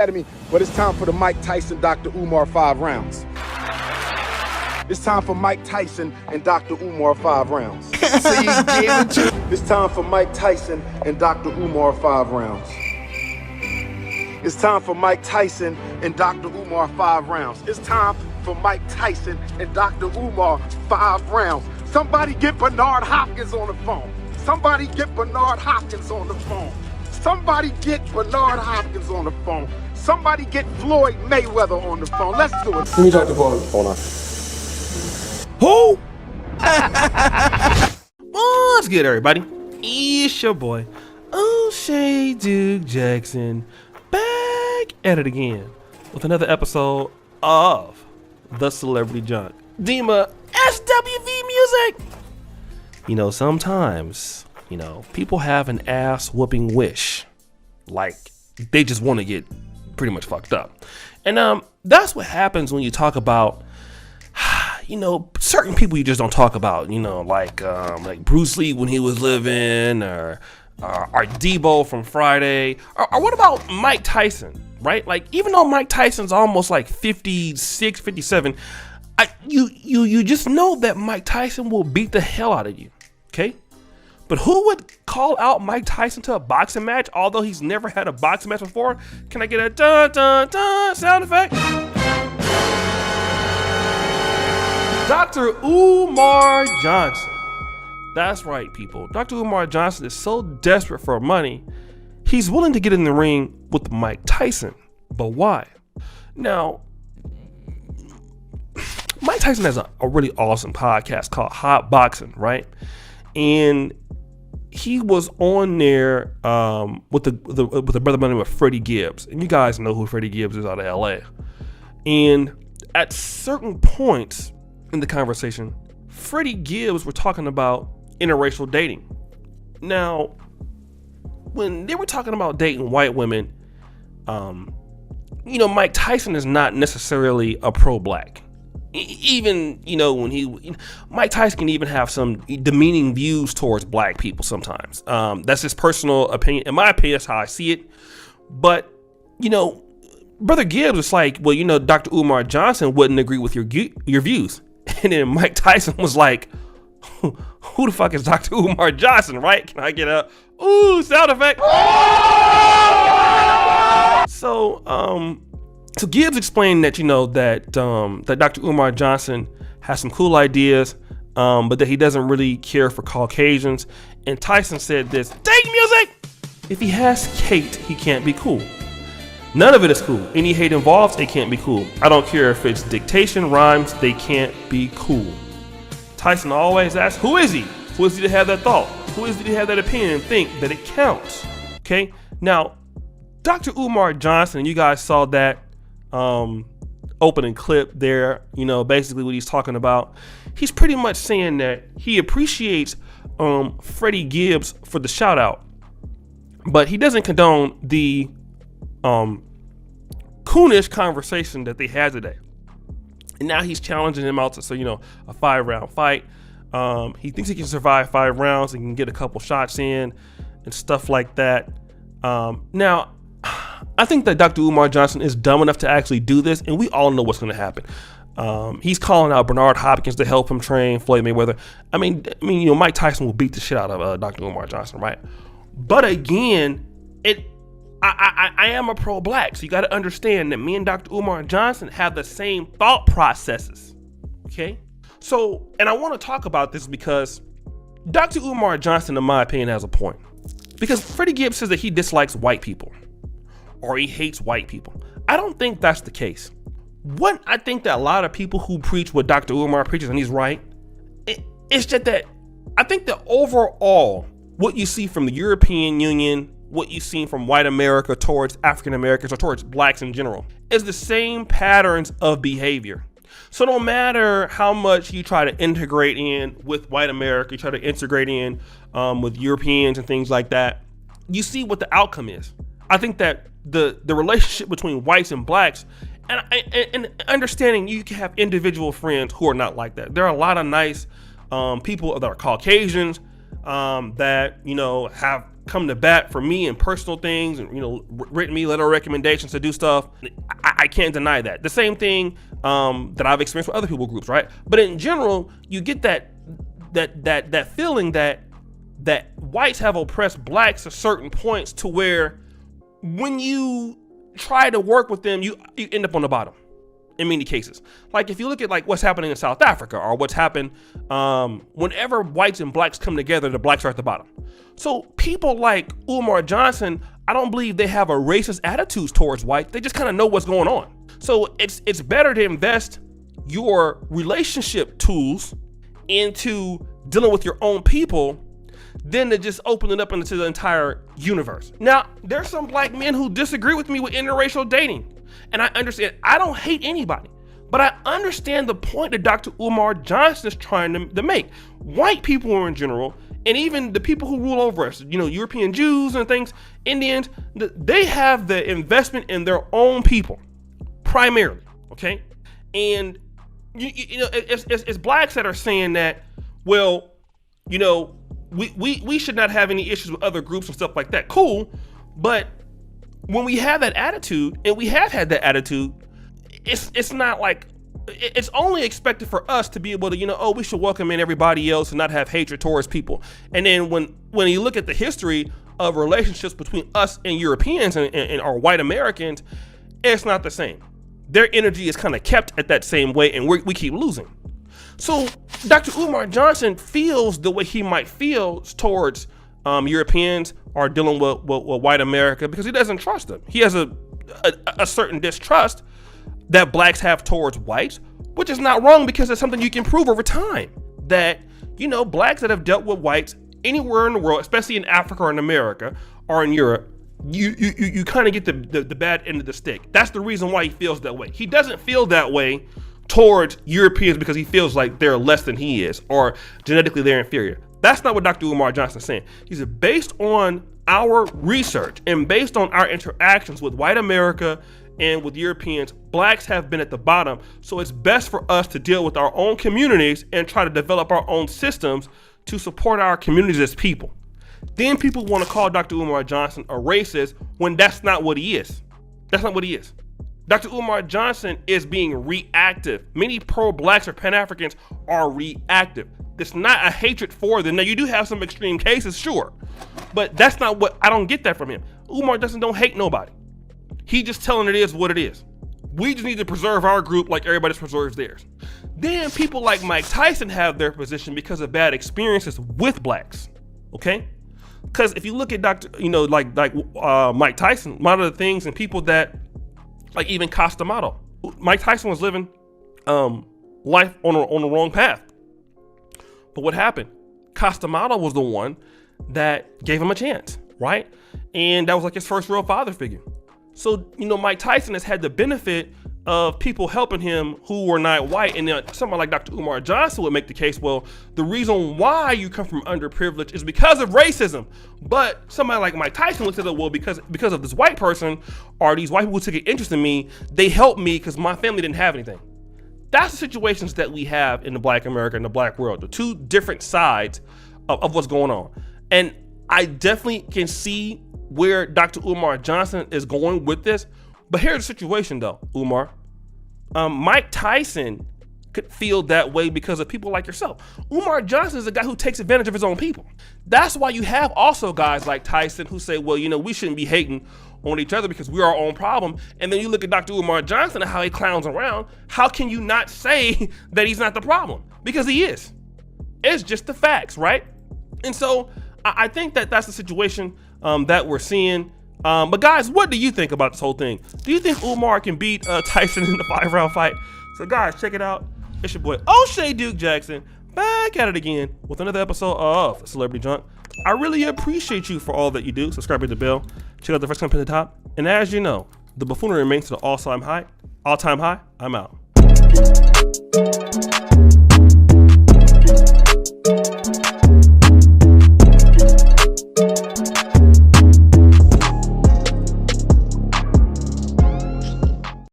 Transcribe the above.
Academy, but it's time for the Mike Tyson, Dr. Umar 5 rounds. It's time for Mike Tyson and Dr. Umar 5 rounds. It's time for Mike Tyson and Dr. Umar 5 rounds. It's time for Mike Tyson and Dr. Umar 5 rounds. It's time for Mike Tyson and Dr. Umar 5 rounds. Somebody get Bernard Hopkins on the phone. Somebody get Bernard Hopkins on the phone. Somebody get Bernard Hopkins on the phone. Somebody get Floyd Mayweather on the phone. Let's do it. Let me talk to Paul. Hold on. Who? What's good, everybody? It's your boy, O'Shea Duke Jackson, back at it again with another episode of The Celebrity Junk. Dima SWV Music. You know, sometimes, people have an ass whooping wish. Like, they just want to get pretty much fucked up. And that's what happens when you talk about, certain people you just don't talk about, like Bruce Lee when he was living, or Debo from Friday, or what about Mike Tyson, right? Like, even though Mike Tyson's almost like 56, 57, you just know that Mike Tyson will beat the hell out of you, okay? But who would call out Mike Tyson to a boxing match, although he's never had a boxing match before? Can I get a dun dun dun sound effect? Dr. Umar Johnson. That's right, people. Dr. Umar Johnson is so desperate for money, he's willing to get in the ring with Mike Tyson. But why? Now, Mike Tyson has a really awesome podcast called Hot Boxing, right? And he was on there with a brother by the name of Freddie Gibbs. And you guys know who Freddie Gibbs is out of LA. And at certain points in the conversation, Freddie Gibbs were talking about interracial dating. Now, when they were talking about dating white women, Mike Tyson is not necessarily a pro-black. Even, Mike Tyson can even have some demeaning views towards black people sometimes. That's his personal opinion. In my opinion, that's how I see it. But, Brother Gibbs was like, well, Dr. Umar Johnson wouldn't agree with your views. And then Mike Tyson was like, who the fuck is Dr. Umar Johnson, right? Can I get a ooh sound effect? So Gibbs explained that, that Dr. Umar Johnson has some cool ideas, but that he doesn't really care for Caucasians. And Tyson said this: "Take music! If he has hate, he can't be cool. None of it is cool. Any hate involved, it can't be cool. I don't care if it's dictation, rhymes, they can't be cool." Tyson always asks, who is he? Who is he to have that thought? Who is he to have that opinion and think that it counts? Okay? Now, Dr. Umar Johnson, you guys saw that opening clip there, basically what he's talking about. He's pretty much saying that he appreciates Freddie Gibbs for the shout out, but he doesn't condone the coonish conversation that they had today. And now he's challenging him out to, a 5-round fight. He thinks he can survive 5 rounds and can get a couple shots in and stuff like that. Now, I think that Dr. Umar Johnson is dumb enough to actually do this, and we all know what's going to happen. He's calling out Bernard Hopkins to help him train Floyd Mayweather. I mean, Mike Tyson will beat the shit out of Dr. Umar Johnson, right? But again, I am a pro-black, so you got to understand that me and Dr. Umar Johnson have the same thought processes, okay? So, and I want to talk about this because Dr. Umar Johnson, in my opinion, has a point. Because Freddie Gibbs says that he dislikes white people, or he hates white people. I don't think that's the case. What I think that a lot of people who preach what Dr. Umar preaches, and he's right, it's just that I think that overall, what you see from the European Union, what you've seen from white America towards African Americans or towards blacks in general, is the same patterns of behavior. So no matter how much you try to integrate in with white America, you try to integrate in with Europeans and things like that, you see what the outcome is. I think that the relationship between whites and blacks, and understanding you can have individual friends who are not like that. There are a lot of nice people that are Caucasians that have come to bat for me and personal things, and written me letter of recommendations to do stuff. I can't deny that. The same thing that I've experienced with other people groups, right? But in general, you get that feeling that whites have oppressed blacks at certain points, to where when you try to work with them, you end up on the bottom in many cases. Like if you look at like what's happening in South Africa, or what's happened whenever whites and blacks come together, the blacks are at the bottom. So people like Umar Johnson, I don't believe they have a racist attitude towards whites. They just kind of know what's going on. So it's better to invest your relationship tools into dealing with your own people than to just open it up into the entire universe. Now, there's some black men who disagree with me with interracial dating. And I understand, I don't hate anybody, but I understand the point that Dr. Umar Johnson is trying to make. White people in general, and even the people who rule over us, European Jews and things, Indians, they have the investment in their own people, primarily, okay? And it's blacks that are saying that, well, we should not have any issues with other groups and stuff like that. Cool, but when we have that attitude, and we have had that attitude, it's not like, it's only expected for us to be able to, we should welcome in everybody else and not have hatred towards people. And then when you look at the history of relationships between us and Europeans and our white Americans, it's not the same. Their energy is kind of kept at that same way, and we keep losing. So Dr. Umar Johnson feels the way he might feel towards Europeans are dealing with white America, because he doesn't trust them. He has a certain distrust that blacks have towards whites, which is not wrong, because it's something you can prove over time. That, blacks that have dealt with whites anywhere in the world, especially in Africa or in America or in Europe, you kind of get the bad end of the stick. That's the reason why he feels that way. He doesn't feel that way towards Europeans because he feels like they're less than he is, or genetically they're inferior. That's not what Dr. Umar Johnson is saying. He said, based on our research and based on our interactions with white America and with Europeans, blacks have been at the bottom. So it's best for us to deal with our own communities and try to develop our own systems to support our communities as people. Then people want to call Dr. Umar Johnson a racist when that's not what he is. That's not what he is. Dr. Umar Johnson is being reactive. Many pro-blacks or Pan-Africans are reactive. It's not a hatred for them. Now, you do have some extreme cases, sure, but that's not what, I don't get that from him. Umar Johnson don't hate nobody. He just telling it is what it is. We just need to preserve our group like everybody preserves theirs. Then people like Mike Tyson have their position because of bad experiences with blacks, okay? Because if you look at Mike Tyson, a lot of the things and people that, like even Costamato, Mike Tyson was living life on the wrong path. But what happened? Costamato was the one that gave him a chance, right? And that was like his first real father figure. So, Mike Tyson has had the benefit of people helping him who were not white. And someone like Dr. Umar Johnson would make the case, well, the reason why you come from underprivileged is because of racism. But somebody like Mike Tyson looks at it, well, because of this white person, or these white people who took an interest in me, they helped me because my family didn't have anything. That's the situations that we have in the black America and the black world, the two different sides of what's going on. And I definitely can see where Dr. Umar Johnson is going with this. But here's the situation though, Umar. Mike Tyson could feel that way because of people like yourself. Umar Johnson is a guy who takes advantage of his own people. That's why you have also guys like Tyson who say, well, we shouldn't be hating on each other because we're our own problem. And then you look at Dr. Umar Johnson and how he clowns around. How can you not say that he's not the problem? Because he is. It's just the facts, right? And so I think that that's the situation that we're seeing. But guys, what do you think about this whole thing? Do you think Umar can beat Tyson in the 5-round fight? So guys, check it out. It's your boy O'Shea Duke Jackson back at it again with another episode of Celebrity Junk. I really appreciate you for all that you do. Subscribe to the bell. Check out the first comment at the top. And as you know, the buffoonery remains to the all-time high. I'm out.